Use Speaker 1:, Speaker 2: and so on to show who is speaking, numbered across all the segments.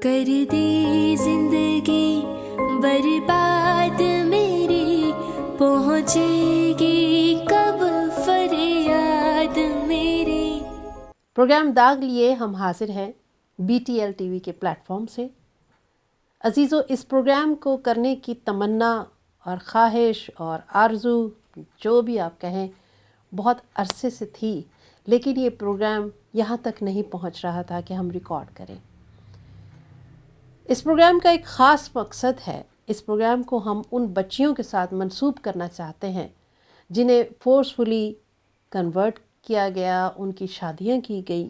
Speaker 1: کر دی زندگی برباد میری، پہنچے گی کب فریاد میری۔
Speaker 2: پروگرام داغ لیے ہم حاضر ہیں BTL ٹی وی کے پلیٹ فارم سے۔ عزیزو، اس پروگرام کو کرنے کی تمنا اور خواہش اور آرزو جو بھی آپ کہیں بہت عرصے سے تھی، لیکن یہ پروگرام یہاں تک نہیں پہنچ رہا تھا کہ ہم ریکارڈ کریں۔ اس پروگرام کا ایک خاص مقصد ہے۔ اس پروگرام کو ہم ان بچیوں کے ساتھ منسوب کرنا چاہتے ہیں جنہیں فورسفلی کنورٹ کیا گیا، ان کی شادیاں کی گئی،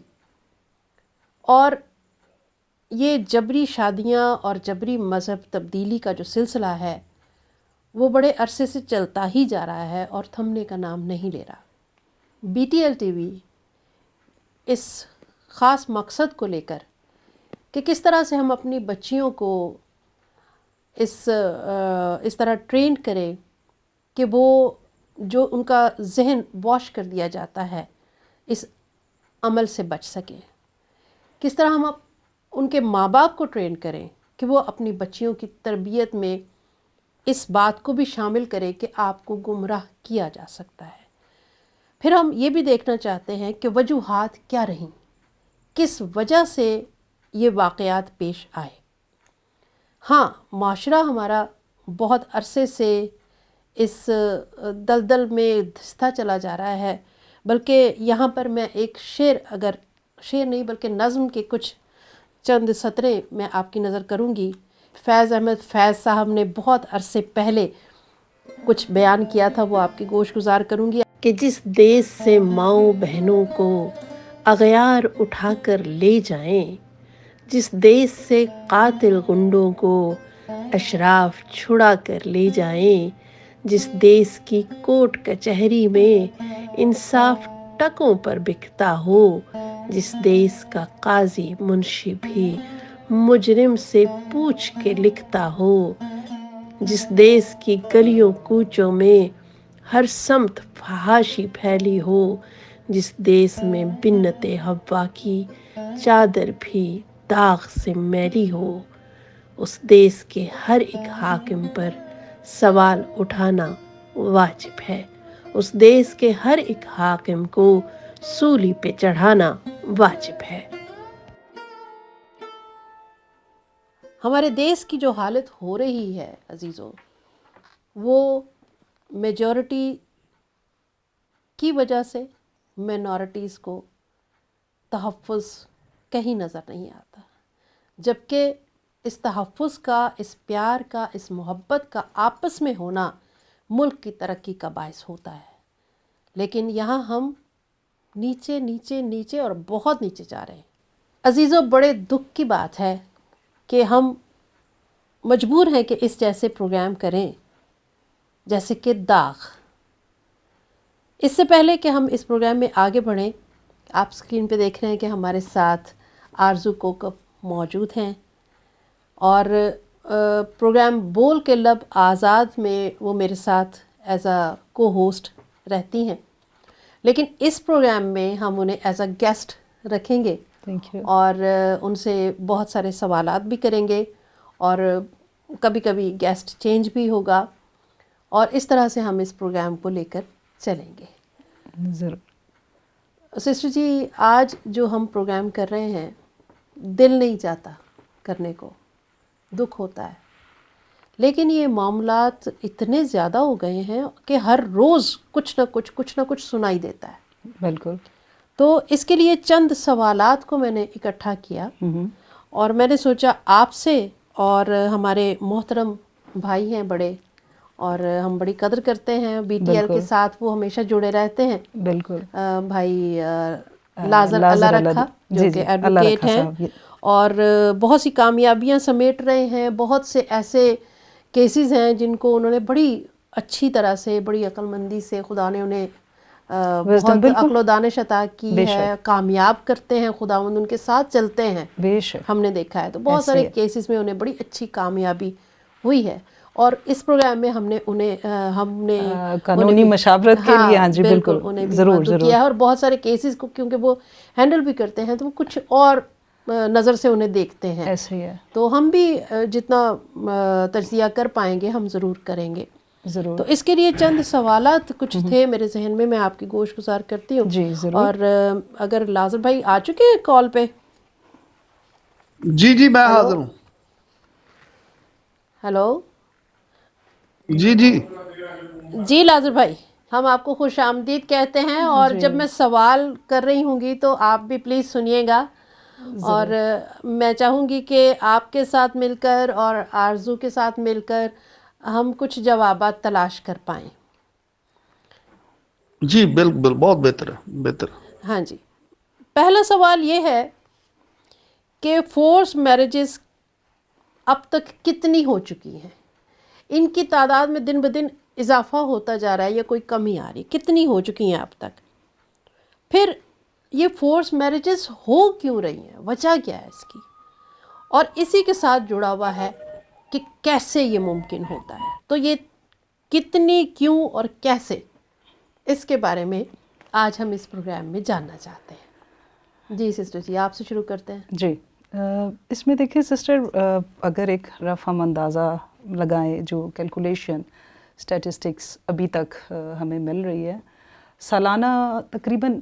Speaker 2: اور یہ جبری شادیاں اور جبری مذہب تبدیلی کا جو سلسلہ ہے وہ بڑے عرصے سے چلتا ہی جا رہا ہے اور تھمنے کا نام نہیں لے رہا۔ BTL ٹی وی اس خاص مقصد کو لے کر کہ کس طرح سے ہم اپنی بچیوں کو اس طرح ٹرین کریں کہ وہ جو ان کا ذہن واش کر دیا جاتا ہے اس عمل سے بچ سکیں، کس طرح ہم ان کے ماں باپ کو ٹرین کریں کہ وہ اپنی بچیوں کی تربیت میں اس بات کو بھی شامل کریں کہ آپ کو گمراہ کیا جا سکتا ہے۔ پھر ہم یہ بھی دیکھنا چاہتے ہیں کہ وجوہات کیا رہیں، کس وجہ سے یہ واقعات پیش آئے۔ ہاں، معاشرہ ہمارا بہت عرصے سے اس دلدل میں دھستا چلا جا رہا ہے، بلکہ یہاں پر میں ایک شعر نہیں بلکہ نظم کے کچھ چند سطریں میں آپ کی نظر کروں گی۔ فیض احمد فیض صاحب نے بہت عرصے پہلے کچھ بیان کیا تھا، وہ آپ کی گوش گزار کروں گی کہ جس دیس سے ماؤں بہنوں کو اغیار اٹھا کر لے جائیں، جس دیس سے قاتل غنڈوں کو اشراف چھڑا کر لے جائیں، جس دیس کی کورٹ کچہری میں انصاف ٹکوں پر بکتا ہو، جس دیس کا قاضی منشی بھی مجرم سے پوچھ کے لکھتا ہو، جس دیس کی گلیوں کوچوں میں ہر سمت فحاشی پھیلی ہو، جس دیس میں بنت حوا کی چادر بھی داغ سے میلی ہو، اس دیس کے ہر ایک حاکم پر سوال اٹھانا واجب ہے، اس دیس کے ہر ایک حاکم کو سولی پہ چڑھانا واجب ہے۔ ہمارے دیس کی جو حالت ہو رہی ہے عزیزو، وہ میجورٹی کی وجہ سے مینورٹیز کو تحفظ کہیں نظر نہیں آتا، جبکہ اس تحفظ کا، اس پیار کا، اس محبت کا آپس میں ہونا ملک کی ترقی کا باعث ہوتا ہے۔ لیکن یہاں ہم نیچے نیچے نیچے اور بہت نیچے جا رہے ہیں۔ عزیزو، بڑے دکھ کی بات ہے کہ ہم مجبور ہیں کہ اس جیسے پروگرام کریں جیسے کہ داغ۔ اس سے پہلے کہ ہم اس پروگرام میں آگے بڑھیں، آپ سکرین پہ دیکھ رہے ہیں کہ ہمارے ساتھ آرزو کوکب موجود ہیں، اور پروگرام بول کے لب آزاد میں وہ میرے ساتھ ایز اے کو ہوسٹ رہتی ہیں، لیکن اس پروگرام میں ہم انہیں ایز اے گیسٹ رکھیں گے اور ان سے بہت سارے سوالات بھی کریں گے، اور کبھی کبھی گیسٹ چینج بھی ہوگا، اور اس طرح سے ہم اس پروگرام کو لے کر چلیں گے۔ ضرور سسٹر جی، آج جو ہم پروگرام کر رہے ہیں دل نہیں چاہتا کرنے کو، دکھ ہوتا ہے، لیکن یہ معاملات اتنے زیادہ ہو گئے ہیں کہ ہر روز کچھ نہ کچھ سنائی دیتا ہے۔
Speaker 3: بالکل۔
Speaker 2: تو اس کے لیے چند سوالات کو میں نے اکٹھا کیا، اور میں نے سوچا آپ سے، اور ہمارے محترم بھائی ہیں بڑے، اور ہم بڑی قدر کرتے ہیں BTL کے ساتھ، وہ ہمیشہ جڑے رہتے ہیں،
Speaker 3: بالکل،
Speaker 2: بھائی لازر اللہ رکھا جو کہ ایڈوکیٹ ہیں اور بہت سی کامیابیاں سمیٹ رہے ہیں۔ بہت سے ایسے کیسز ہیں جن کو انہوں نے بڑی اچھی طرح سے، بڑی عقل مندی سے، خدا نے انہیں بہت عقل و دانش عطا کی ہے، کامیاب کرتے ہیں، خداوند ان کے ساتھ چلتے ہیں، ہم نے دیکھا ہے۔ تو بہت سارے کیسز میں انہیں بڑی اچھی کامیابی ہوئی ہے، اور اس پروگرام میں ہم نے
Speaker 3: قانونی مشاورت کے لیے، ہاں جی بالکل،
Speaker 2: انہیں بھی مدعو کیا ہے، اور بہت سارے کیسز کو کیونکہ وہ ہینڈل بھی کرتے ہیں تو وہ کچھ اور نظر سے انہیں دیکھتے ہیں.
Speaker 3: ایسے ہی ہے.
Speaker 2: تو ہم بھی جتنا تجزیہ کر پائیں گے ہم ضرور کریں گے.
Speaker 3: ضرور.
Speaker 2: تو اس کے لیے چند سوالات کچھ تھے میرے ذہن میں آپ کی گوش گزار کرتی ہوں.
Speaker 3: جی ضرور.
Speaker 2: اور اگر لازم بھائی آ چکے ہیں کال پہ؟
Speaker 4: جی میں حاضر ہوں.
Speaker 2: ہیلو.
Speaker 4: جی
Speaker 2: جی لازم بھائی، ہم آپ کو خوش آمدید کہتے ہیں، اور جب میں سوال کر رہی ہوں گی تو آپ بھی پلیز سنیے گا. اور میں چاہوں گی کہ آپ کے ساتھ مل کر اور آرزو کے ساتھ مل کر ہم کچھ جوابات تلاش کر پائیں.
Speaker 4: جی بالکل، بہت بہتر.
Speaker 2: ہاں جی. پہلا سوال یہ ہے کہ فورس میرجز اب تک کتنی ہو چکی ہیں؟ ان کی تعداد میں دن بدن اضافہ ہوتا جا رہا ہے یا کوئی کمی آ رہی؟ کتنی ہو چکی ہیں اب تک؟ پھر یہ فورس میرجز ہو کیوں رہی ہیں؟ وجہ کیا ہے اس کی؟ اور اسی کے ساتھ جڑا ہوا ہے کہ کیسے یہ ممکن ہوتا ہے. تو یہ کتنی، کیوں اور کیسے، اس کے بارے میں آج ہم اس پروگرام میں جاننا چاہتے ہیں. جی سسٹر جی، آپ سے شروع کرتے ہیں.
Speaker 3: جی اس میں دیکھیں سسٹر، اگر ایک رف ہم اندازہ لگائیں، جو کیلکولیشن اسٹیٹسٹکس ابھی تک ہمیں مل رہی ہے، سالانہ تقریباً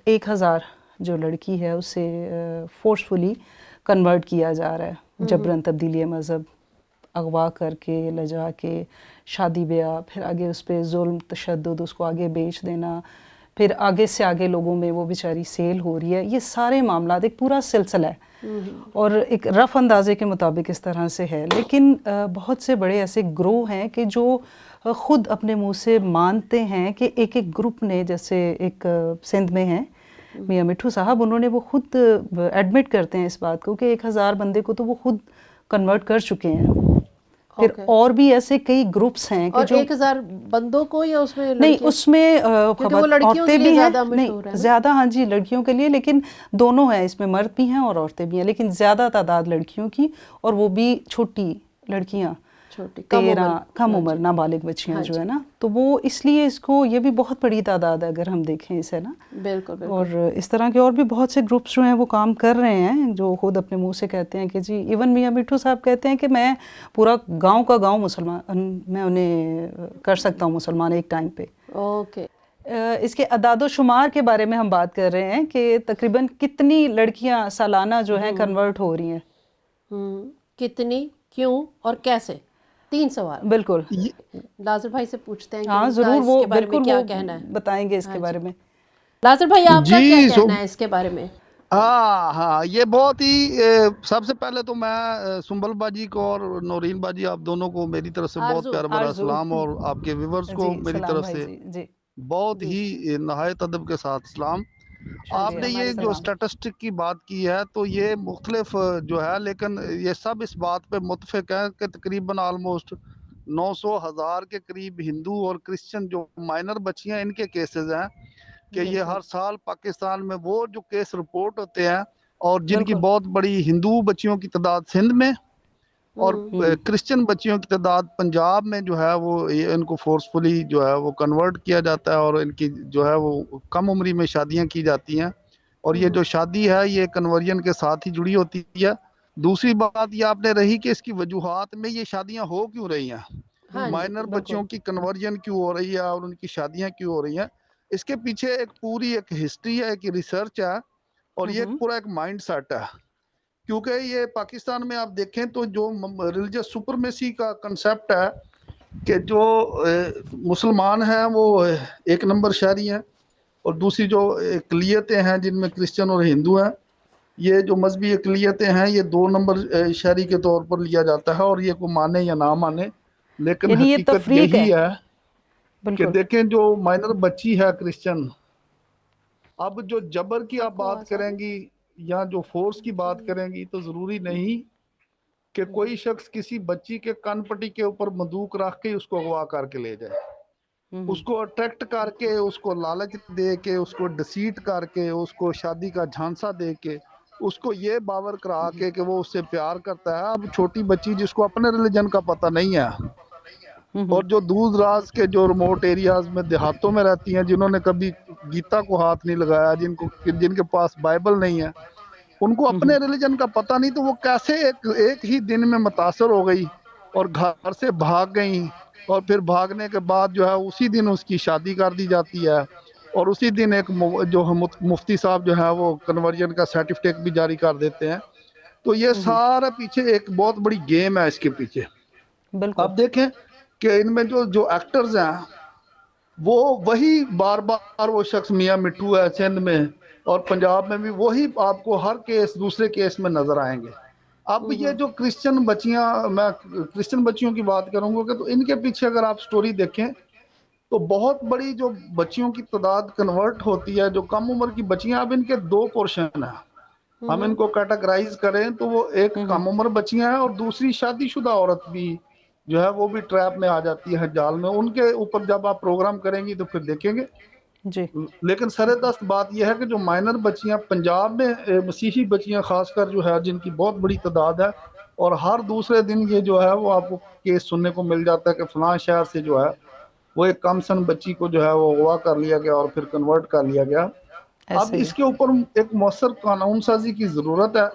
Speaker 3: 1000 جو لڑکی ہے اسے فورسفلی کنورٹ کیا جا رہا ہے، جبراً تبدیلی مذہب، اغوا کر کے، لجا کے، شادی بیاہ، پھر آگے اس پہ ظلم تشدد، اس کو آگے بیچ دینا، پھر آگے سے آگے لوگوں میں وہ بیچاری سیل ہو رہی ہے. یہ سارے معاملات ایک پورا سلسلہ ہے اور ایک رف اندازے کے مطابق اس طرح سے ہے. لیکن بہت سے بڑے ایسے گروہ ہیں کہ جو خود اپنے منہ سے مانتے ہیں کہ ایک گروپ نے، جیسے ایک سندھ میں ہیں میاں مٹھو صاحب، انہوں نے وہ خود ایڈمٹ کرتے ہیں اس بات کو کہ 1000 بندے کو تو وہ خود کنورٹ کر چکے ہیں. پھر اور بھی ایسے کئی گروپس ہیں کہ
Speaker 2: اور
Speaker 3: جو
Speaker 2: 1000 بندوں کو، یا اس میں
Speaker 3: نہیں، اس میں عورتیں بھی ہیں، نہیں زیادہ، ہاں جی لڑکیوں کے لیے، لیکن دونوں ہیں اس میں، مرد بھی ہیں اور عورتیں بھی ہیں، لیکن زیادہ تعداد لڑکیوں کی، اور وہ بھی چھوٹی لڑکیاں، 13 کم عمر نابالغ بچیاں جو ہے نا. تو وہ اس لیے اس کو، یہ بھی بہت بڑی تعداد ہے اگر ہم دیکھیں اسے نا.
Speaker 2: بالکل.
Speaker 3: اور اس طرح کے اور بھی بہت سے گروپس جو ہیں وہ کام کر رہے ہیں، جو خود اپنے منہ سے کہتے ہیں کہ جی، ایون میاں مٹھو صاحب کہتے ہیں کہ میں پورا گاؤں کا گاؤں مسلمان، میں انہیں کر سکتا ہوں مسلمان ایک ٹائم پہ.
Speaker 2: اوکے.
Speaker 3: اس کے اعداد و شمار کے بارے میں ہم بات کر رہے ہیں کہ تقریباً کتنی لڑکیاں سالانہ جو ہیں کنورٹ ہو رہی ہیں.
Speaker 2: کتنی، کیوں اور کیسے؟ 3 سوال.
Speaker 3: بالکل.
Speaker 2: لازر بھائی سے پوچھتے ہیں کہ
Speaker 3: ہاں ضرور،
Speaker 2: اس
Speaker 3: وہ
Speaker 2: کے بارے میں
Speaker 3: بالکل
Speaker 2: کیا
Speaker 3: وہ
Speaker 2: کہنا ہے،
Speaker 3: بتائیں گے اس کے بارے میں.
Speaker 2: لازر بھائی آپ کا کیا کہنا ہے اس کے بارے میں؟
Speaker 4: ہاں یہ بہت ہی، سب سے پہلے تو میں سنبل باجی کو اور نورین باجی، آپ دونوں کو میری طرف سے بہت پیارا بھرا سلام، اور آپ کے ویورز کو میری طرف سے بہت ہی نہایت ادب کے ساتھ سلام. آپ نے یہ جو اسٹیٹسٹک کی بات کی ہے تو یہ مختلف جو ہے، لیکن یہ سب اس بات پہ متفق ہیں کہ تقریباً آلموسٹ 900,000 کے قریب ہندو اور کرسچن جو مائنر بچیاں، ان کے کیسز ہیں کہ یہ ہر سال پاکستان میں وہ جو کیس رپورٹ ہوتے ہیں، اور جن کی بہت بڑی ہندو بچیوں کی تعداد سندھ میں اور کرسچن بچیوں کی تعداد پنجاب میں جو ہے، وہ ان کو فورسفلی جو ہے وہ کنورٹ کیا جاتا ہے، اور ان کی جو ہے وہ کم عمری میں شادیاں کی جاتی ہیں. اور یہ جو شادی ہے یہ کنورژن کے ساتھ ہی جڑی ہوتی ہے. دوسری بات یہ آپ نے رہی کہ اس کی وجوہات میں یہ شادیاں ہو کیوں رہی ہیں، مائنر بچوں کی کنورژن کیوں ہو رہی ہے اور ان کی شادیاں کیوں ہو رہی ہیں. اس کے پیچھے ایک پوری ایک ہسٹری ہے، ایک ریسرچ ہے، اور یہ پورا ایک مائنڈ سیٹ ہے. کیونکہ یہ پاکستان میں آپ دیکھیں تو جو ریلیجس سپرمیسی کا کنسیپٹ ہے کہ جو مسلمان ہیں وہ 1 نمبر شہری ہیں، اور دوسری جو اقلیتیں ہیں جن میں کرسچن اور ہندو ہیں، یہ جو مذہبی اقلیتیں ہیں یہ 2 نمبر شہری کے طور پر لیا جاتا ہے. اور یہ کو مانے یا نہ مانے، لیکن
Speaker 3: یعنی یہ
Speaker 4: حقیقت
Speaker 3: تفریق
Speaker 4: یہی ہے کہ
Speaker 3: بالکل.
Speaker 4: دیکھیں جو مائنر بچی ہے کرسچن، اب جو جبر کی آپ بات کریں گی یا جو فورس کی بات کریں گی، تو ضروری نہیں کہ کوئی شخص کسی بچی کے کن پٹی کے اوپر بندوق رکھ کے اس کو اغوا کر کے لے جائے. اس کو اٹریکٹ کر کے، اس کو لالچ دے کے، اس کو ڈسیٹ کر کے، اس کو شادی کا جھانسا دے کے، اس کو یہ باور کرا کے کہ وہ اس سے پیار کرتا ہے. اب چھوٹی بچی جس کو اپنے ریلیجن کا پتہ نہیں ہے، اور جو دور دراز کے جو ریموٹ ایریاز میں دیہاتوں میں رہتی ہیں، جنہوں نے کبھی گیتا کو ہاتھ نہیں لگایا، جن کے پاس بائبل نہیں ہے، ان کو اپنے ریلیجن کا پتہ نہیں، تو وہ کیسے ایک ہی دن میں متاثر ہو گئی اور گھر سے بھاگ گئیں، اور پھر بھاگنے کے بعد جو ہے اسی دن اس کی شادی کر دی جاتی ہے، اور اسی دن ایک جو مفتی صاحب جو ہے وہ کنورژن کا سرٹیفکیٹ بھی جاری کر دیتے ہیں. تو یہ سارا پیچھے ایک بہت بڑی گیم ہے اس کے پیچھے.
Speaker 3: بالکل.
Speaker 4: اب دیکھیں کہ ان میں جو ایکٹرز ہیں وہ وہی بار بار وہ شخص میاں مٹھو ہے سندھ میں، اور پنجاب میں بھی وہی آپ کو ہر کیس دوسرے کیس میں نظر آئیں گے. اب یہ جو کرسچن بچیاں، میں کرسچن بچیوں کی بات کروں گا، کہ تو ان کے پیچھے اگر آپ سٹوری دیکھیں تو بہت بڑی جو بچیوں کی تعداد کنورٹ ہوتی ہے، جو کم عمر کی بچیاں، اب ان کے دو پورشن ہیں. ہم ان کو کیٹاگرائز کریں تو وہ ایک کم عمر بچیاں ہیں، اور دوسری شادی شدہ عورت بھی جو ہے وہ بھی ٹریپ میں آ جاتی ہے، جال میں. ان کے اوپر جب آپ پروگرام کریں گی تو پھر دیکھیں گے.
Speaker 3: جی.
Speaker 4: لیکن سر دست بات یہ ہے کہ جو مائنر بچیاں پنجاب میں، مسیحی بچیاں خاص کر جو ہے، جن کی بہت بڑی تعداد ہے، اور ہر دوسرے دن یہ جو ہے وہ آپ کو کیس سننے کو مل جاتا ہے کہ فلاں شہر سے جو ہے وہ ایک کم سن بچی کو جو ہے وہ اغوا کر لیا گیا اور پھر کنورٹ کر لیا گیا. اب
Speaker 3: ایسے ہی.
Speaker 4: اس کے اوپر ایک مؤثر قانون سازی کی ضرورت ہے،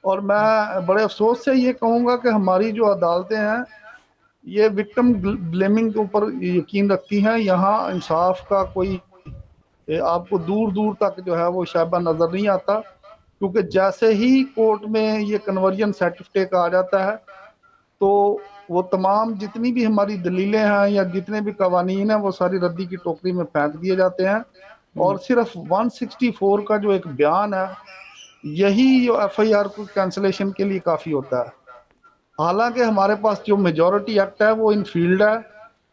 Speaker 4: اور میں بڑے افسوس سے یہ کہوں گا کہ ہماری جو عدالتیں ہیں یہ وکٹم بلیمنگ کے اوپر یقین رکھتی ہیں. یہاں انصاف کا کوئی آپ کو دور دور تک جو ہے وہ شائبہ نظر نہیں آتا، کیونکہ جیسے ہی کورٹ میں یہ کنورژن سرٹیفکیٹ آ جاتا ہے تو وہ تمام جتنی بھی ہماری دلیلیں ہیں یا جتنے بھی قوانین ہیں وہ ساری ردی کی ٹوکری میں پھینک دیے جاتے ہیں، اور صرف 164 کا جو ایک بیان ہے یہی ایف آئی آر کو کینسلیشن کے لیے کافی ہوتا ہے. حالانکہ ہمارے پاس جو میجورٹی ایکٹ ہے وہ ان فیلڈ ہے،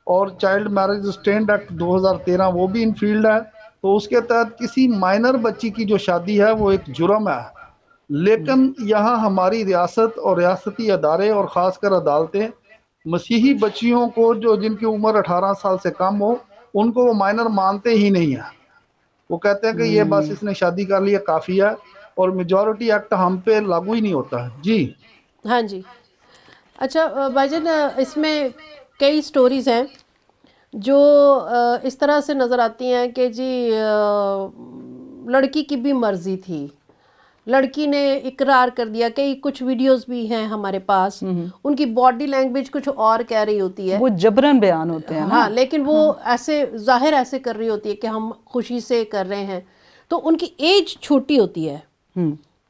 Speaker 4: اور چائلڈ میرج اسٹینڈ ایکٹ 2013 وہ بھی ان فیلڈ ہے. تو اس کے تحت کسی مائنر بچی کی جو شادی ہے وہ ایک جرم ہے. لیکن یہاں ہماری ریاست اور ریاستی ادارے اور خاص کر عدالتیں مسیحی بچیوں کو جو جن کی عمر 18 سال سے کم ہو ان کو وہ مائنر مانتے ہی نہیں ہیں. وہ کہتے ہیں کہ یہ بس اس نے شادی کر لی ہے کافی ہے، اور میجورٹی ایکٹ ہم پہ لاگو ہی نہیں ہوتا ہے. جی
Speaker 2: ہاں جی. اچھا بھائی جان، اس میں کئی سٹوریز ہیں جو اس طرح سے نظر آتی ہیں کہ جی لڑکی کی بھی مرضی تھی، لڑکی نے اقرار کر دیا. کچھ ویڈیوز بھی ہیں ہمارے پاس، ان کی باڈی لینگویج کچھ اور کہہ رہی ہوتی ہے،
Speaker 3: وہ جبرن بیان ہوتے ہیں نا.
Speaker 2: ہاں، لیکن وہ ایسے ظاہر ایسے کر رہی ہوتی ہے کہ ہم خوشی سے کر رہے ہیں. تو ان کی ایج چھوٹی ہوتی ہے،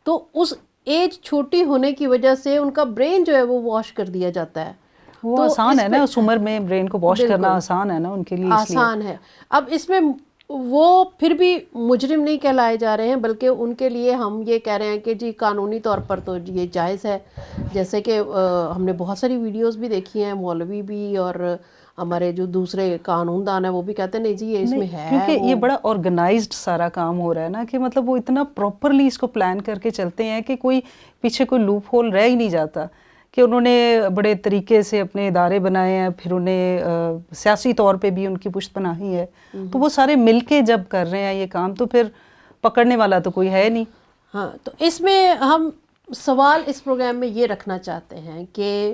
Speaker 2: تو اس ایج چھوٹی ہونے کی وجہ سے ان کا برین جو ہے وہ واش کر دیا جاتا ہے.
Speaker 3: وہ آسان ہے نا، اس عمر میں برین کو واش کرنا آسان ہے نا ان کے لیے،
Speaker 2: آسان ہے. اب اس میں وہ پھر بھی مجرم نہیں کہلائے جا رہے ہیں، بلکہ ان کے لیے ہم یہ کہہ رہے ہیں کہ جی قانونی طور پر تو یہ جائز ہے. جیسے کہ ہم نے بہت ساری ویڈیوز بھی دیکھی ہیں، مولوی بھی اور ہمارے جو دوسرے قانون دان ہیں وہ بھی کہتے ہیں نہیں جی یہ اس میں ہے،
Speaker 3: کیونکہ یہ بڑا آرگنائزڈ سارا کام ہو رہا ہے نا، کہ مطلب وہ اتنا پراپرلی اس کو پلان کر کے چلتے ہیں کہ کوئی پیچھے کوئی لوپ ہول رہ ہی نہیں جاتا. کہ انہوں نے بڑے طریقے سے اپنے ادارے بنائے ہیں، پھر انہیں سیاسی طور پہ بھی ان کی پشت پناہی ہے، تو وہ سارے مل کے جب کر رہے ہیں یہ کام تو پھر پکڑنے والا تو کوئی ہے نہیں.
Speaker 2: ہاں، تو اس میں ہم سوال اس پروگرام میں یہ رکھنا چاہتے ہیں کہ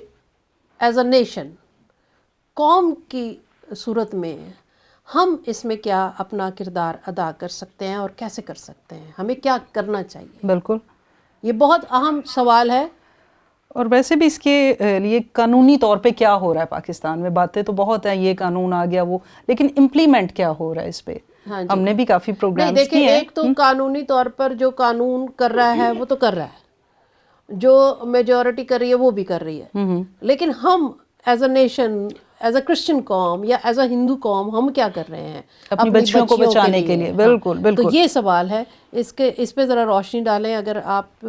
Speaker 2: ایز اے نیشن، قوم کی صورت میں ہم اس میں کیا اپنا کردار ادا کر سکتے ہیں اور کیسے کر سکتے ہیں، ہمیں کیا کرنا چاہیے.
Speaker 3: بالکل،
Speaker 2: یہ بہت اہم سوال ہے.
Speaker 3: اور ویسے بھی اس کے لیے قانونی طور پہ کیا ہو رہا ہے پاکستان میں؟ باتیں تو بہت ہیں، یہ قانون آ گیا وہ، لیکن امپلیمنٹ کیا ہو رہا ہے اس پہ؟ ہم نے بھی کافی پروگرامز کیے ہیں.
Speaker 2: ایک تو قانونی طور پر جو قانون کر رہا ہے وہ تو کر رہا ہے، جو میجورٹی کر رہی ہے وہ بھی کر رہی ہے، لیکن ہم as a nation, as a Christian قوم یا ایز اے ہندو قوم ہم کیا کر رہے ہیں
Speaker 3: اپنی بچیوں کو بچانے کے لیے. بالکل بالکل.
Speaker 2: تو یہ سوال ہے، اس پہ ذرا روشنی ڈالیں. اگر آپ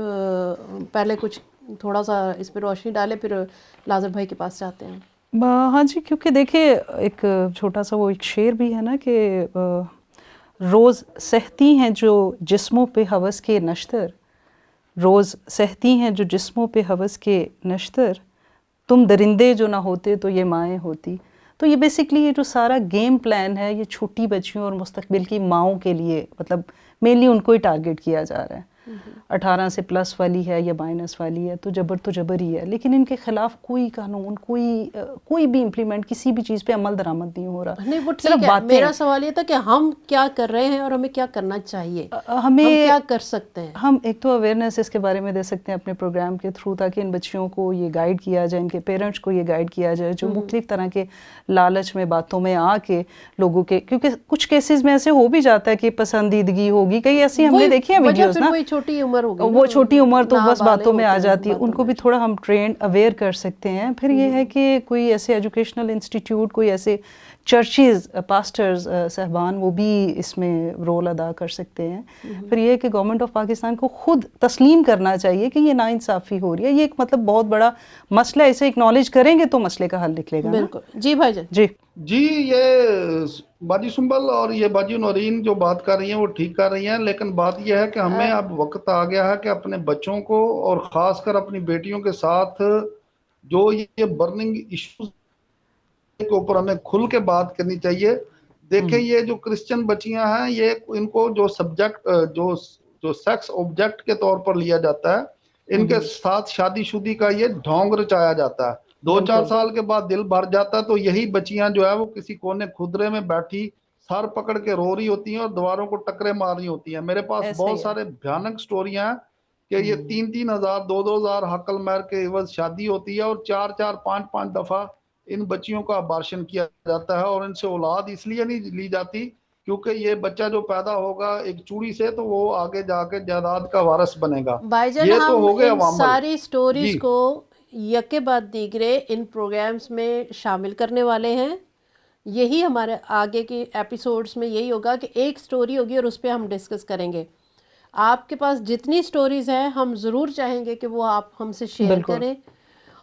Speaker 2: پہلے کچھ تھوڑا سا اس پہ روشنی ڈالیں، پھر لازر بھائی کے پاس جاتے ہیں.
Speaker 3: ہاں جی، کیونکہ دیکھیں ایک چھوٹا سا وہ ایک شعر بھی ہے نا کہ روز سہتی ہیں جو جسموں پہ ہوس کے نشتر، روز سہتی ہیں جو جسموں پہ ہوس کے نشتر، تم درندے جو نہ ہوتے تو یہ مائیں ہوتی. تو یہ بیسکلی یہ جو سارا گیم پلان ہے یہ چھوٹی بچیوں اور مستقبل کی ماؤں کے لیے، مطلب مینلی ان کو ہی ٹارگٹ کیا جا رہا ہے. 18 سے پلس والی ہے یا مائنس والی ہے تو جبر ہی ہے، لیکن ان کے خلاف کوئی قانون، کوئی بھی امپلیمنٹ، کسی بھی چیز پہ عمل درآمد نہیں ہو رہا.
Speaker 2: نہیں وہ ٹھیک ہے، میرا سوال یہ تھا کہ ہم کیا کر رہے ہیں اور ہمیں کیا کرنا چاہیے، ہم کیا کر سکتے ہیں.
Speaker 3: ہم ایک تو اویئرنیس اس کے بارے میں دے سکتے ہیں اپنے پروگرام کے تھرو، تاکہ ان بچیوں کو یہ گائیڈ کیا جائے، ان کے پیرنٹس کو یہ گائیڈ کیا جائے جو مختلف طرح کے لالچ میں، باتوں میں آ کے لوگوں کے، کیونکہ کچھ کیسز میں ایسے ہو بھی جاتا ہے کہ پسندیدگی ہوگی، کئی ایسی ہم نے دیکھی ہیں ویڈیوز نا،
Speaker 2: چھوٹی عمر ہوگی،
Speaker 3: وہ چھوٹی عمر تو بس باتوں میں آ جاتی ہے، ان کو بھی تھوڑا ہم ٹرینڈ اویئر کر سکتے ہیں. پھر یہ ہے کہ کوئی ایسے ایجوکیشنل انسٹیٹیوٹ، کوئی ایسے چرچز، پاسٹرز صاحبان، وہ بھی اس میں رول ادا کر سکتے ہیں. پھر یہ ہے کہ گورنمنٹ آف پاکستان کو خود تسلیم کرنا چاہیے کہ یہ ناانصافی ہو رہی ہے، یہ ایک مطلب بہت بڑا مسئلہ ہے، اسے اکنالج کریں گے تو مسئلے کا حل نکلے گا.
Speaker 2: بالکل. جی بھائی جان.
Speaker 4: جی یہ باجی سنبل اور یہ باجی نورین جو بات کر رہی ہیں وہ ٹھیک کر رہی ہیں، لیکن بات یہ ہے کہ ہمیں اب وقت آ گیا ہے کہ اپنے بچوں کو اور خاص کر اپنی بیٹیوں کے ساتھ جو یہ برننگ ایشوز کے اوپر ہمیں کھل کے بات کرنی چاہیے. دیکھیں یہ جو کرسچن بچیاں ہیں، یہ ان کو جو سبجیکٹ جو سیکس آبجیکٹ کے طور پر لیا جاتا ہے، ان کے ساتھ شادی شدی کا یہ ڈھونگ رچایا جاتا ہے. 2-4 سال کے بعد دل بھر جاتا ہے تو یہی بچیاں جو ہے وہ کسی کونے کھدرے میں بیٹھی سر پکڑ کے رو رہی ہوتی ہیں اور دیواروں کو ٹکرے مار رہی ہوتی ہیں. میرے پاس بہت سارے بھیانک سٹوریاں ہیں کہ یہ 3-3 ہزار 2-2 ہزار حقل مہر کے عوض شادی ہوتی ہے اور 4-4 5-5 دفعہ ان بچیوں کا ابارشن کیا جاتا ہے، اور ان سے اولاد اس لیے نہیں لی جاتی کیونکہ یہ بچہ جو پیدا ہوگا ایک چوڑی سے تو وہ آگے جا کے جائیداد کا وارث بنے گا.
Speaker 2: بھائی جان،
Speaker 4: یہ تو
Speaker 2: ہم
Speaker 4: ہو گئے
Speaker 2: ان
Speaker 4: عوامل.
Speaker 2: ساری سٹوریز
Speaker 4: جی
Speaker 2: کو یکے بعد دیگرے ان پروگرامز میں شامل کرنے والے ہیں. یہی ہمارے آگے کے ایپیسوڈز میں یہی ہوگا کہ ایک سٹوری ہوگی اور اس پہ ہم ڈسکس کریں گے. آپ کے پاس جتنی سٹوریز ہیں ہم ضرور چاہیں گے کہ وہ آپ ہم سے شیئر کریں.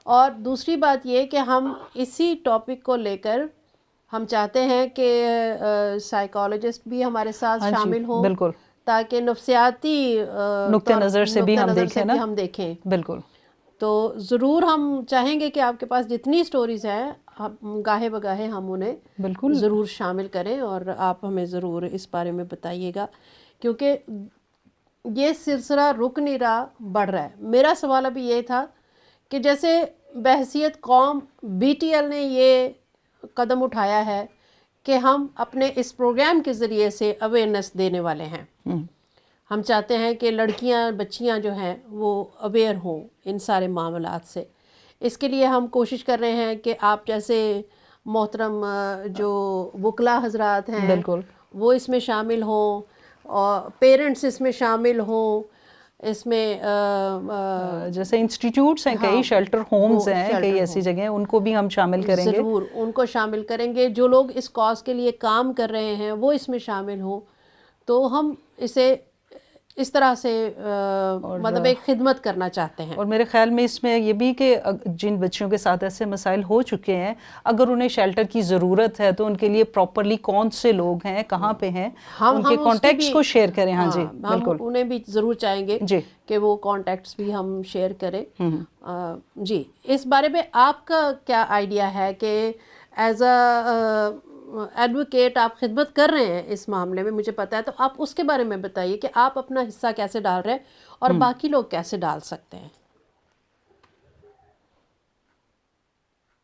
Speaker 2: اور دوسری بات یہ کہ ہم اسی ٹاپک کو لے کر ہم چاہتے ہیں کہ سائیکالوجسٹ بھی ہمارے ساتھ شامل ہوں، تاکہ نفسیاتی
Speaker 3: نقطہ نظر سے بھی
Speaker 2: ہم دیکھیں.
Speaker 3: بالکل.
Speaker 2: تو ضرور ہم چاہیں گے کہ آپ کے پاس جتنی سٹوریز ہیں گاہے بگاہے ہم انہیں ضرور شامل کریں، اور آپ ہمیں ضرور اس بارے میں بتائیے گا، کیونکہ یہ سلسلہ رک نہیں رہا، بڑھ رہا ہے. میرا سوال ابھی یہ تھا کہ جیسے بحیثیت قوم بی ٹی ایل نے یہ قدم اٹھایا ہے کہ ہم اپنے اس پروگرام کے ذریعے سے اویئرنیس دینے والے ہیں. ہم چاہتے ہیں کہ لڑکیاں، بچیاں جو ہیں وہ اویئر ہوں ان سارے معاملات سے. اس کے لیے ہم کوشش کر رہے ہیں کہ آپ جیسے محترم جو وکلا حضرات ہیں وہ اس میں شامل ہوں، اور پیرنٹس اس میں شامل ہوں. اس میں
Speaker 3: جیسے انسٹیٹیوٹس ہیں، کئی شیلٹر ہومز ہیں، کئی ایسی جگہیں، ان کو بھی ہم شامل کریں گے.
Speaker 2: ضرور ان کو شامل کریں گے. جو لوگ اس کاز کے لیے کام کر رہے ہیں وہ اس میں شامل ہوں، تو ہم اسے اس طرح سے مطلب ایک خدمت کرنا چاہتے ہیں.
Speaker 3: اور میرے خیال میں اس میں یہ بھی کہ جن بچیوں کے ساتھ ایسے مسائل ہو چکے ہیں، اگر انہیں شیلٹر کی ضرورت ہے تو ان کے لیے پراپرلی کون سے لوگ ہیں، کہاں پہ ہیں، ان کے کانٹیکٹس کو شیئر کریں. ہاں جی بالکل،
Speaker 2: ہم انہیں بھی ضرور چاہیں گے کہ وہ کانٹیکٹس بھی ہم شیئر کریں. جی اس بارے میں آپ کا کیا آئیڈیا ہے کہ ایز اے ایڈوکیٹ آپ خدمت کر رہے ہیں اس معاملے میں، مجھے پتہ ہے، تو آپ اس کے بارے میں بتائیے کہ آپ اپنا حصہ کیسے ڈال رہے ہیں اور باقی لوگ کیسے ڈال سکتے ہیں.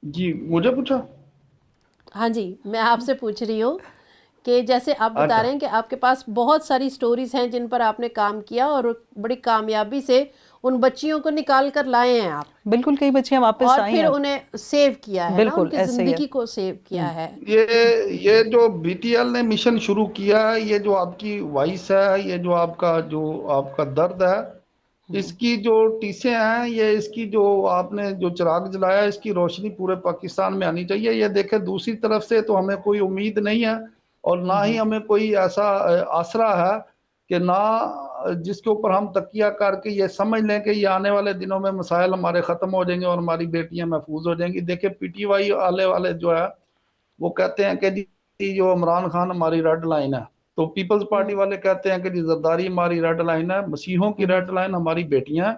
Speaker 4: جی مجھے پوچھا؟
Speaker 2: ہاں جی میں آپ سے پوچھ رہی ہوں کہ جیسے آپ بتا رہے ہیں کہ آپ کے پاس بہت ساری سٹوریز ہیں جن پر آپ نے کام کیا اور بڑی کامیابی سے ان بچیوں کو نکال کر لائے ہیں آپ.
Speaker 3: بالکل، کئی بچیاں واپس آئی ہیں
Speaker 2: اور پھر انہیں سیو کیا ہے نا، ان کی زندگی کو سیو کیا ہے.
Speaker 4: یہ جو بی ٹی ایل نے مشن شروع کیا ہے، یہ جو آپ کی وائس ہے، یہ جو آپ کا درد ہے، اس کی جو ٹیسیں ہیں، یہ اس کی جو آپ نے جو چراغ جلایا، اس کی روشنی پورے پاکستان میں آنی چاہیے. یہ دیکھیں دوسری طرف سے تو ہمیں کوئی امید نہیں ہے اور نہ ہی ہمیں کوئی ایسا آسرا ہے کہ نہ جس کے اوپر ہم تکیہ کر کے یہ سمجھ لیں کہ یہ آنے والے دنوں میں مسائل ہمارے ختم ہو جائیں گے اور ہماری بیٹیاں محفوظ ہو جائیں گی. دیکھیں پی ٹی وائی والے جو ہے وہ کہتے ہیں کہ جی جو عمران خان ہماری ریڈ لائن ہے، تو پیپلز پارٹی والے کہتے ہیں کہ جی زرداری ہماری ریڈ لائن ہے. مسیحوں کی ریڈ لائن ہماری بیٹیاں ہیں،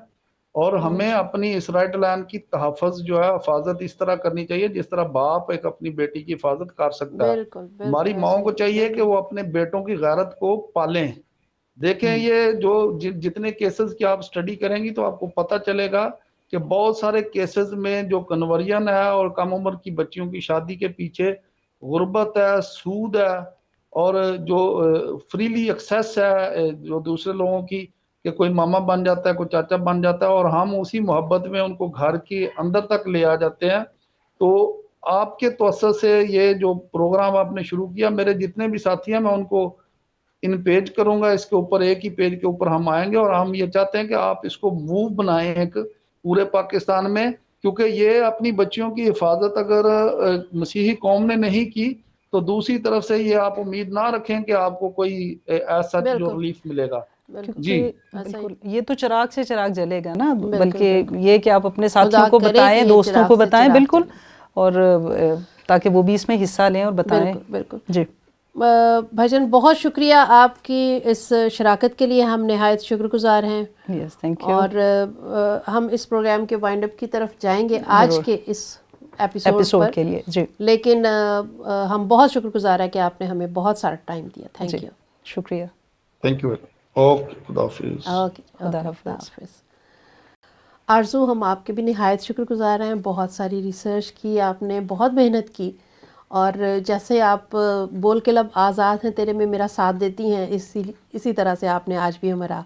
Speaker 4: اور ہمیں اپنی اس ریڈ لائن کی تحفظ جو ہے، حفاظت اس طرح کرنی چاہیے جس طرح باپ ایک اپنی بیٹی کی حفاظت کر سکتا ہے. ہماری ماؤں کو چاہیے کہ وہ اپنے بیٹوں کی غیرت کو پالیں. دیکھیں یہ جو جتنے کیسز کی آپ سٹڈی کریں گی تو آپ کو پتہ چلے گا کہ بہت سارے کیسز میں جو کنورژن ہے اور کم عمر کی بچیوں کی شادی کے پیچھے غربت ہے، سود ہے، اور جو فریلی ایکسیس ہے جو دوسرے لوگوں کی، کہ کوئی ماما بن جاتا ہے، کوئی چاچا بن جاتا ہے، اور ہم اسی محبت میں ان کو گھر کے اندر تک لے آ جاتے ہیں. تو آپ کے توسط سے یہ جو پروگرام آپ نے شروع کیا، میرے جتنے بھی ساتھی ہیں میں ان کو ان پیج کروں گا، اس کے اوپر ایک ہی پیج کے اوپر ہم آئیں گے، اور ہم یہ چاہتے ہیں کہ آپ اس کو موو بنائیں ایک پورے پاکستان میں، کیونکہ یہ اپنی بچیوں کی حفاظت اگر مسیحی قوم نے نہیں کی تو دوسری طرف سے یہ آپ امید نہ رکھیں کہ آپ کو کوئی ایسا جو
Speaker 2: بالکل
Speaker 4: ریلیف ملے گا. جی
Speaker 3: کیونکہ بالکل یہ تو چراغ سے چراغ جلے گا نا،
Speaker 2: بالکل،
Speaker 3: بلکہ
Speaker 2: بالکل.
Speaker 3: یہ کہ آپ اپنے ساتھیوں
Speaker 2: خدا
Speaker 3: کو
Speaker 2: کرے کہ
Speaker 3: بتائیں،
Speaker 2: یہ
Speaker 3: دوستوں
Speaker 2: چراغ
Speaker 3: کو
Speaker 2: سے
Speaker 3: بتائیں،
Speaker 2: چراغ
Speaker 3: بالکل،
Speaker 2: جلے.
Speaker 3: اور تاکہ وہ بھی اس میں حصہ لیں اور بتائیں.
Speaker 2: بالکل بالکل.
Speaker 3: جی
Speaker 2: بھجن بہت شکریہ آپ کی اس شراکت کے لیے، ہم نہایت شکر گزار ہیں.
Speaker 3: یس، تھینک یو.
Speaker 2: اور ہم اس پروگرام کے وائنڈ اپ کی طرف جائیں گے آج
Speaker 3: ضرور
Speaker 2: کے اس ایپیسوڈ پر
Speaker 3: کے لیے. جی
Speaker 2: لیکن ہم بہت شکر گزار ہیں کہ آپ نے ہمیں بہت سارا ٹائم دیا.
Speaker 3: جی
Speaker 2: تھینک یو.
Speaker 3: شکریہ.
Speaker 4: Thank you. اوکے، خدا حافظ.
Speaker 2: اوکے،
Speaker 3: خدا
Speaker 2: خدا
Speaker 3: حافظ.
Speaker 2: حافظ. آرزو، ہم آپ کے بھی نہایت شکر گزار ہیں. بہت ساری ریسرچ کی آپ نے، بہت محنت کی، اور جیسے آپ بول کے لب آزاد ہیں تیرے میں میرا ساتھ دیتی ہیں، اسی طرح سے آپ نے آج بھی ہمارا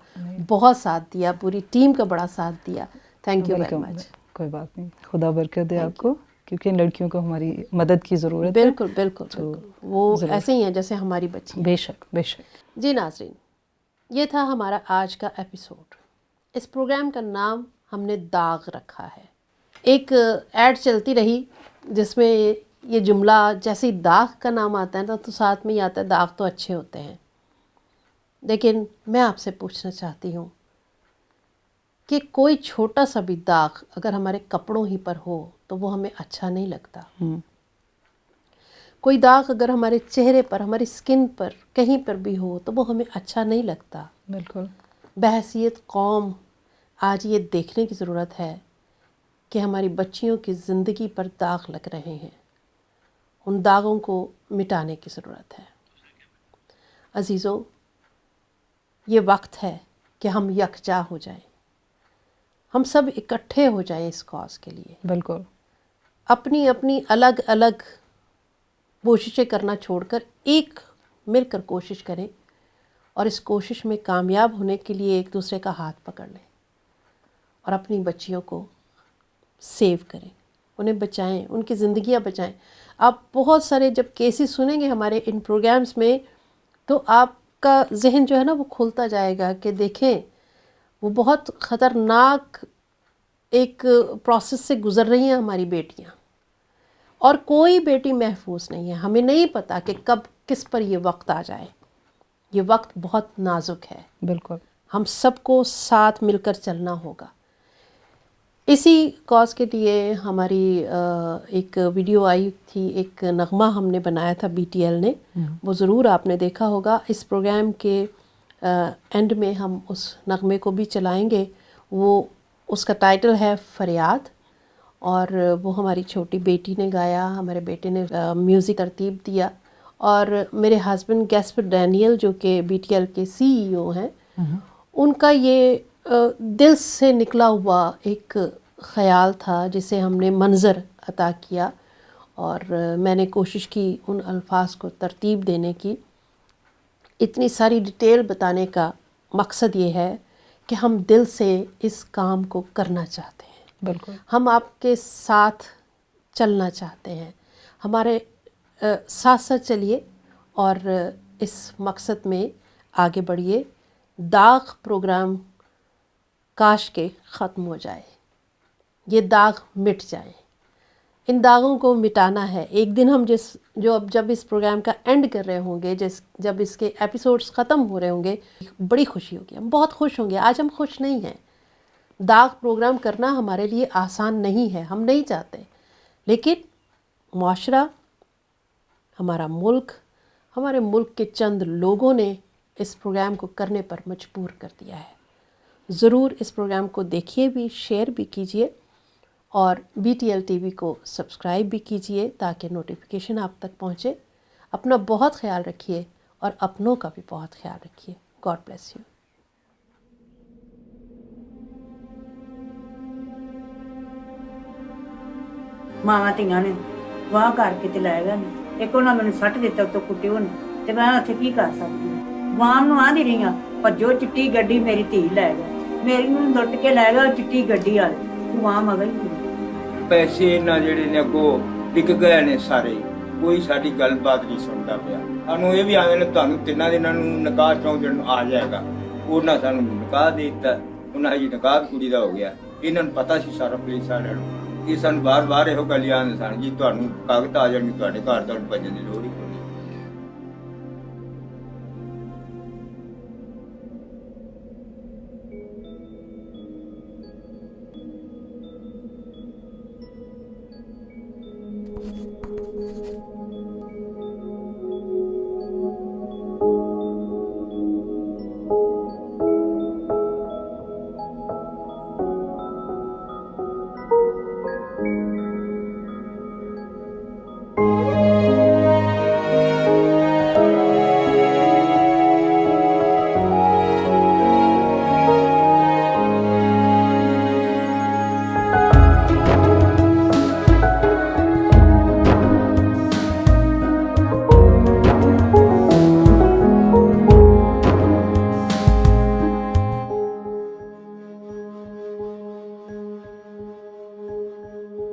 Speaker 2: بہت ساتھ دیا، پوری ٹیم کا بڑا ساتھ دیا. Thank you very
Speaker 3: welcome.
Speaker 2: Much.
Speaker 3: کوئی بات نہیں، خدا برکت دے آپ کو، کیونکہ ان لڑکیوں کو ہماری مدد کی ضرورت ہے.
Speaker 2: بالکل بالکل بالکل، وہ
Speaker 3: ضرور.
Speaker 2: ایسے ہی ہیں جیسے ہماری بچی ہیں.
Speaker 3: بے شک بے شک.
Speaker 2: جی ناظرین، یہ تھا ہمارا آج کا ایپیسوڈ. اس پروگرام کا نام ہم نے داغ رکھا ہے. ایک ایڈ چلتی رہی جس میں یہ جملہ جیسے ہی داغ کا نام آتا ہے نا تو ساتھ میں ہی آتا ہے داغ تو اچھے ہوتے ہیں. لیکن میں آپ سے پوچھنا چاہتی ہوں کہ کوئی چھوٹا سا بھی داغ اگر ہمارے کپڑوں ہی پر ہو تو وہ ہمیں اچھا نہیں لگتا. کوئی داغ اگر ہمارے چہرے پر، ہماری سکن پر کہیں پر بھی ہو تو وہ ہمیں اچھا نہیں لگتا.
Speaker 3: بالکل.
Speaker 2: بحیثیت قوم آج یہ دیکھنے کی ضرورت ہے کہ ہماری بچیوں کی زندگی پر داغ لگ رہے ہیں، ان داغوں کو مٹانے کی ضرورت ہے. عزیزو، یہ وقت ہے کہ ہم یکجا ہو جائیں، ہم سب اکٹھے ہو جائیں اس کاز کے لیے.
Speaker 3: بالکل.
Speaker 2: اپنی اپنی الگ الگ کوششیں کرنا چھوڑ کر ایک مل کر کوشش کریں، اور اس کوشش میں کامیاب ہونے کے لیے ایک دوسرے کا ہاتھ پکڑ لیں اور اپنی بچیوں کو سیو کریں، انہیں بچائیں، ان کی زندگیاں بچائیں. آپ بہت سارے جب کیسز سنیں گے ہمارے ان پروگرامز میں تو آپ کا ذہن جو ہے نا وہ کھلتا جائے گا کہ دیکھیں وہ بہت خطرناک ایک پروسیس سے گزر رہی ہیں ہماری بیٹیاں، اور کوئی بیٹی محفوظ نہیں ہے. ہمیں نہیں پتہ کہ کب کس پر یہ وقت آ جائے. یہ وقت بہت نازک ہے.
Speaker 3: بالکل.
Speaker 2: ہم سب کو ساتھ مل کر چلنا ہوگا. اسی کاز کے لیے ہماری ایک ویڈیو آئی تھی، ایک نغمہ ہم نے بنایا تھا BTL نے، وہ ضرور آپ نے دیکھا ہوگا. اس پروگرام کے اینڈ میں ہم اس نغمے کو بھی چلائیں گے. وہ اس کا ٹائٹل ہے فریاد، اور وہ ہماری چھوٹی بیٹی نے گایا، ہمارے بیٹے نے میوزک ترتیب دیا، اور میرے ہسبینڈ گیسپر ڈینیل جو کہ BTL کے CEO ہیں، ان کا یہ دل سے نکلا ہوا ایک خیال تھا جسے ہم نے منظر عطا کیا، اور میں نے کوشش کی ان الفاظ کو ترتیب دینے کی. اتنی ساری ڈیٹیل بتانے کا مقصد یہ ہے کہ ہم دل سے اس کام کو کرنا چاہتے ہیں.
Speaker 3: بالکل.
Speaker 2: ہم آپ کے ساتھ چلنا چاہتے ہیں. ہمارے ساتھ ساتھ چلیے اور اس مقصد میں آگے بڑھیے. داغ پروگرام کاش کے ختم ہو جائے، یہ داغ مٹ جائیں. ان داغوں کو مٹانا ہے. ایک دن ہم جب اس پروگرام کا اینڈ کر رہے ہوں گے، جب اس کے ایپیسوڈز ختم ہو رہے ہوں گے، بڑی خوشی ہوگی، ہم بہت خوش ہوں گے. آج ہم خوش نہیں ہیں. داغ پروگرام کرنا ہمارے لیے آسان نہیں ہے، ہم نہیں چاہتے، لیکن معاشرہ، ہمارا ملک، ہمارے ملک کے چند لوگوں نے اس پروگرام کو کرنے پر مجبور کر دیا ہے. ضرور اس پروگرام کو دیکھیے بھی، شیئر بھی کیجیے، اور BTL TV کو سبسکرائب بھی کیجیے تاکہ نوٹیفیکیشن آپ تک پہنچے. اپنا بہت خیال رکھیے اور اپنوں کا بھی بہت خیال رکھیے. God bless you.
Speaker 5: ਮਾਵਾਂ ਧੀਆਂ ਨੇ ਵਾਹ ਕਰਕੇ ਤੇ ਲੈ ਗਏ ਨੇ। ਇੱਕ ਉਹਨਾਂ ਮੈਨੂੰ ਸੱਟ ਦਿੱਤਾ ਤੋਂ ਕੁੱਟੀ ਉਹਨੇ, ਤੇ ਮੈਂ ਉੱਥੇ ਕੀ ਕਰ ਸਕਦੀ ਹਾਂ। ਵਾਮ ਨੂੰ ਆਂਦੀ ਰਹੀ ਹਾਂ, ਭੱਜੋ ਚਿੱਟੀ ਗੱਡੀ ਮੇਰੀ ਧੀ ਲੈ ਗਿਆ, ਮੇਰੀ ਨੂੰ ਲੁੱਟ ਕੇ ਲੈ ਗਿਆ ਚਿੱਟੀ ਗੱਡੀ ਵਾਲੇ। ਤੂੰ ਵਾਮ ਅਗਈ
Speaker 6: ਪੈਸੇ ਇਹਨਾਂ ਜਿਹੜੇ ਨੇ ਅੱਗੋਂ ਵਿਕ ਗਏ ਨੇ ਸਾਰੇ, ਕੋਈ ਸਾਡੀ ਗੱਲਬਾਤ ਨਹੀਂ ਸੁਣਦਾ ਪਿਆ। ਸਾਨੂੰ ਇਹ ਵੀ ਆਵੇਂ ਨੇ ਤੁਹਾਨੂੰ 3 ਦਿਨਾਂ ਨੂੰ ਨਿਕਾਹ ਚਾਹੁੰਦੇ ਨੂੰ ਆ ਜਾਏਗਾ, ਉਹਨਾਂ ਸਾਨੂੰ ਨਿਕਾਹ ਦੇ ਦਿੱਤਾ। ਉਹਨਾਂ ਜੀ ਨਿਕਾਹ ਕੁੜੀ ਦਾ ਹੋ ਗਿਆ। ਇਹਨਾਂ ਨੂੰ ਪਤਾ ਸੀ ਸਾਰਾ ਪੁਲਿਸ ਵਾਲਿਆਂ ਨੂੰ। ਇਹ ਸਾਨੂੰ ਬਾਰ-ਬਾਰ ਇਹੋ ਗੱਲ ਆਉਂਦੇ ਸਨ ਜੀ ਤੁਹਾਨੂੰ ਕਾਗਜ਼ ਆ ਜਾਣਗੇ ਤੁਹਾਡੇ ਘਰ, ਤੁਹਾਨੂੰ ਭੱਜਣ ਦੀ ਲੋੜ ਹੀ ਨਹੀਂ।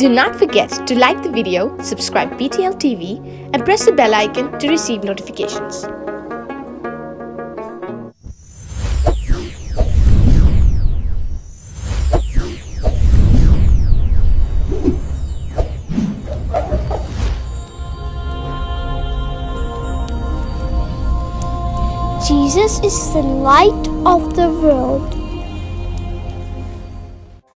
Speaker 7: Do not forget to like the video, subscribe PTL TV and press the bell icon to receive notifications.
Speaker 8: Jesus is the light of the world.